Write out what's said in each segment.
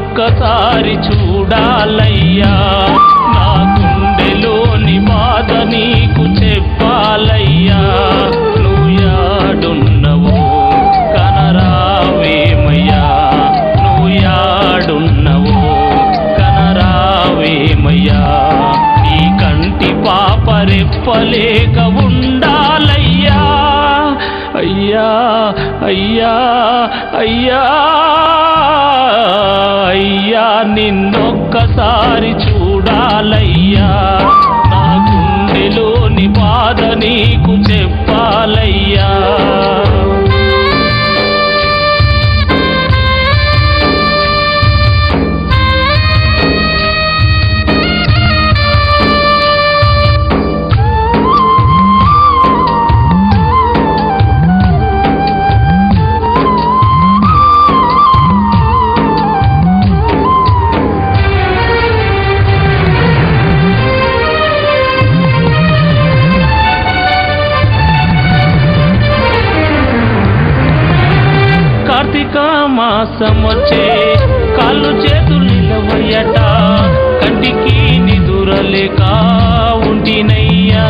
నిన్నొక్కసారి చూడాలయ్యా నా గుండెలోని బాధ నీకు చెప్పాలయ్యా నువ్వు యాడున్నవో కనరావేమయ్యా నువ్వు యాడున్నవో కనరావేమయ్యా నీ కంటి పాప రెప్పలేక ఉండాలయ్యా అయ్యా అయ్యా అయ్యా అయ్యా నిన్నొక్కసారి చూడాలయ్యా నా గుండెలోని బాధ నీకు చెప్పాలయ్యా కార్తీక మాసమొచ్చే కాళ్ళు చేతులు నిలవయ్యట కంటికి నిదురలేక ఉంటినయ్యా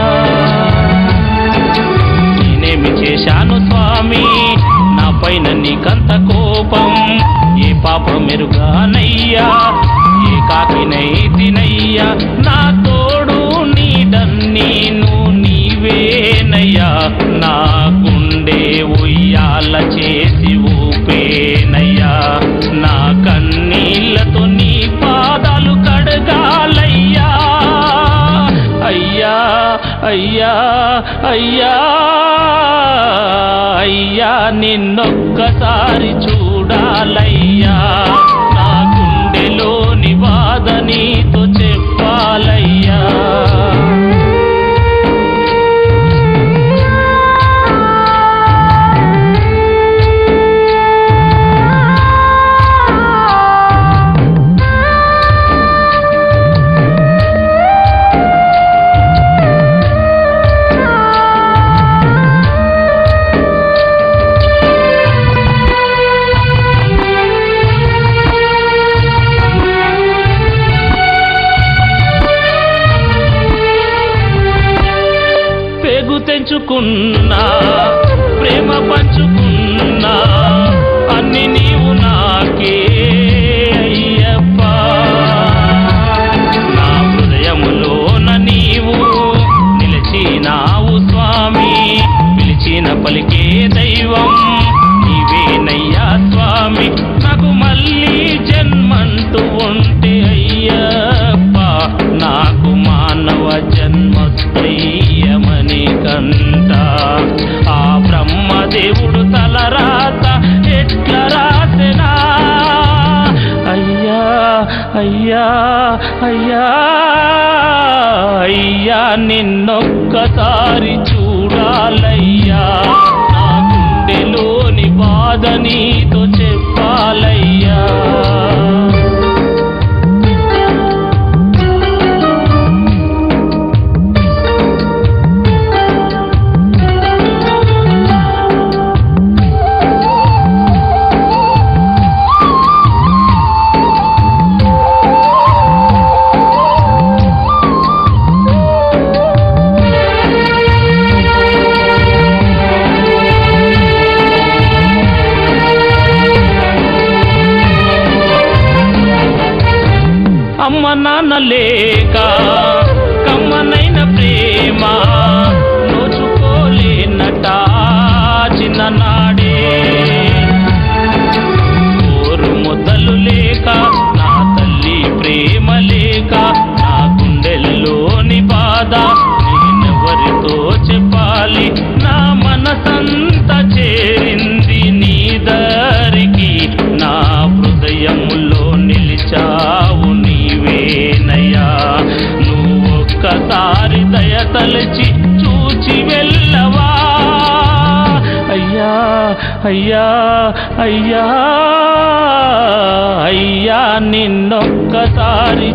నేనేమి చేశాను స్వామి నా పైన నీకంత కోపం ఏ పాపం మెరుగానయ్యా ఏ కాకినైతినయ్యా నా తోడు నీడన్నీను నీవేనయ్యా నా గుండె ఉయ్యాల చేసి ఊపేనయ్యా నా కన్నీళ్లతో నీ పాదాలు కడగాలయ్యా అయ్యా అయ్యా అయ్యా అయ్యా నిన్నొక్కసారి చూడాలయ్యా నా గుండెలోని బాధ నీతో చెప్పాలయ్యా తెంచుకున్నా ప్రేమ పంచుకున్నా అన్ని నీవు నాకే అయ్యప్ప నా హృదయములోన నీవు నిలిచినావు స్వామి పిలిచిన పలికే దైవం నీవేనయ్యా స్వామి నాకు మళ్ళీ జన్మంటూ ఉంటే అయ్యప్ప నాకు మానవ జన్మస్తయ్యమని కంట ఆ బ్రహ్మదేవుడు తలరాత ఎట్ల రాసెనా అయ్యా అయ్యా అయ్యా అయ్యా నిన్నొక్కసారి చూడాలయ్యా నా గుండెలోని బాధ నీతో చెప్పాలయ్యా అమ్మ నాన్న లేక కమ్మనైన ప్రేమ నోచుకోలేనట చిన్ననాడే కోరు ముద్దలు లేక నా తల్లి ప్రేమ లేక నా గుండెల్లోని బాధ నేనెవరితో చెప్పాలి నా మనసంతా చేరింది నీ దరికి నా హృదయములో నిలిచావు నీవేనయ్యా నువ్వొక్కసారి దయతలచి చూచి వెళ్ళవా అయ్యా అయ్యా అయ్యా అయ్యా నిన్నొక్కసారి